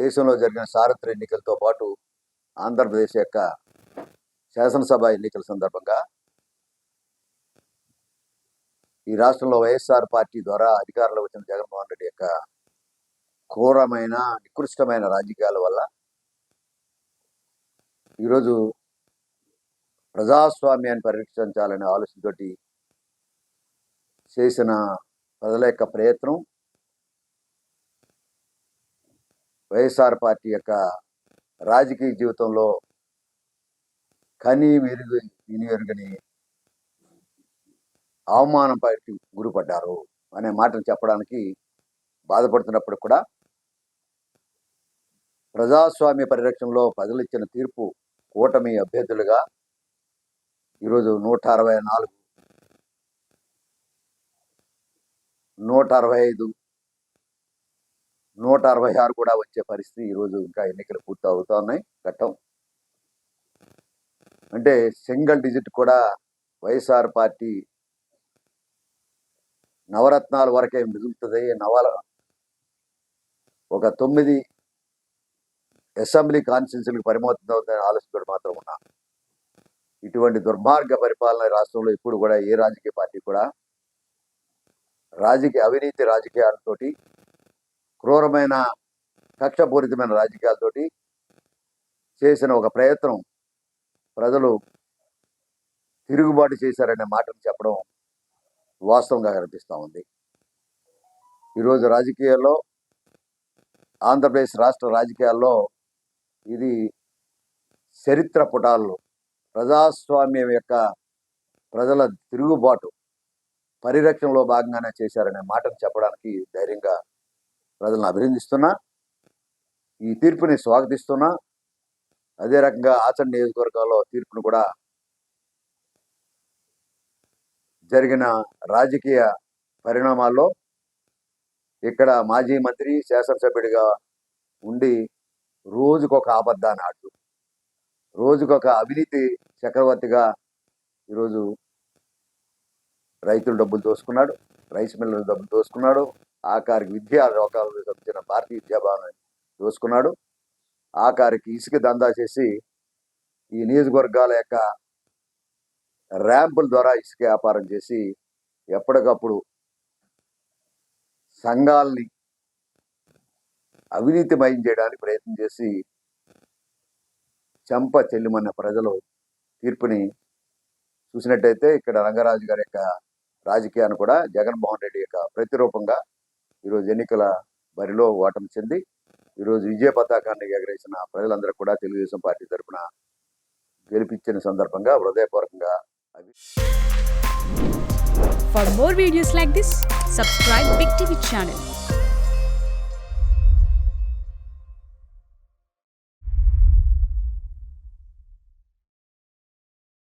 దేశంలో జరిగిన సార్వత్రిక ఎన్నికలతో పాటు ఆంధ్రప్రదేశ్ యొక్క శాసనసభ ఎన్నికల సందర్భంగా ఈ రాష్ట్రంలో వైఎస్ఆర్ పార్టీ ద్వారా అధికారంలో వచ్చిన జగన్మోహన్ రెడ్డి యొక్క ఘోరమైన నికృష్టమైన రాజకీయాల వల్ల ఈరోజు ప్రజాస్వామ్యాన్ని పరిరక్షించాలనే ఆలోచనతోటి చేసిన ప్రజల యొక్క ప్రయత్నం వైఎస్ఆర్ పార్టీ యొక్క రాజకీయ జీవితంలో కనీ వినియోగని అవమానం పట్టి గురిపడ్డారు అనే మాటను చెప్పడానికి బాధపడుతున్నప్పుడు కూడా ప్రజాస్వామ్య పరిరక్షణలో ప్రజలు ఇచ్చిన తీర్పు కూటమి అభ్యర్థులుగా ఈరోజు 164, 165, 166 కూడా వచ్చే పరిస్థితి ఈరోజు ఇంకా ఎన్నికలు పూర్తి అవుతా ఉన్నాయి. ఘట్టం అంటే సింగిల్ డిజిట్ కూడా వైఎస్ఆర్ పార్టీ నవరత్నాల వరకే మిగులుతుంది. ఒక 9 అసెంబ్లీ కాన్స్టిట్యున్సీలకు పరిమితం అవుతుందని ఆలోచన మాత్రం ఉన్నా. ఇటువంటి దుర్మార్గ పరిపాలన రాష్ట్రంలో ఇప్పుడు కూడా ఏ రాజకీయ పార్టీ కూడా అవినీతి రాజకీయాలతోటి, క్రూరమైన కక్షపూరితమైన రాజకీయాలతోటి చేసిన ఒక ప్రయత్నం ప్రజలు తిరుగుబాటు చేశారనే మాటను చెప్పడం వాస్తవంగా కనిపిస్తూ ఉంది. ఈరోజు రాజకీయాల్లో, ఆంధ్రప్రదేశ్ రాష్ట్ర రాజకీయాల్లో ఇది చరిత్ర పుటాల్లో ప్రజాస్వామ్యం యొక్క ప్రజల తిరుగుబాటు పరిరక్షణలో భాగంగానే చేశారనే మాటను చెప్పడానికి ధైర్యంగా ప్రజలను అభినందిస్తున్నా. ఈ తీర్పుని స్వాగతిస్తున్నా. అదే రకంగా ఆచరణ నియోజకవర్గాల్లో తీర్పును కూడా జరిగిన రాజకీయ పరిణామాల్లో ఇక్కడ మాజీ మంత్రి, శాసనసభ్యుడిగా ఉండి రోజుకొక అబద్ధాన్ని ఆడుతూ, రోజుకొక అవినీతి చక్రవర్తిగా ఈరోజు రైతుల డబ్బులు దోసుకున్నాడు, రైస్ మిల్లుల డబ్బులు దోసుకున్నాడు, ఆఖరికి విద్యా లోకాలకు సంబంధించిన భారతీయ విద్యాభవనాన్ని దోసుకున్నాడు, ఆఖరికి ఇసుక దందా చేసి ఈ నియోజకవర్గాల యొక్క ర్యాంపుల ద్వారా ఇసుక వ్యాపారం చేసి ఎప్పటికప్పుడు సంఘాలని అవినీతిమయం చేయడానికి ప్రయత్నం చేసి చెంప చెల్లిమన్న ప్రజలు తీర్పుని చూసినట్టయితే ఇక్కడ రంగరాజు గారి యొక్క రాజకీయాన్ని కూడా జగన్మోహన్ రెడ్డి యొక్క ప్రతిరూపంగా ఈరోజు ఎన్నికల బరిలో ఓటమి చెంది ఈరోజు విజయ పతాకాన్ని ఎగరేసిన ప్రజలందరూ కూడా తెలుగుదేశం పార్టీ తరఫున గెలిపించిన సందర్భంగా హృదయపూర్వకంగా For more videos like this, subscribe Big TV channel.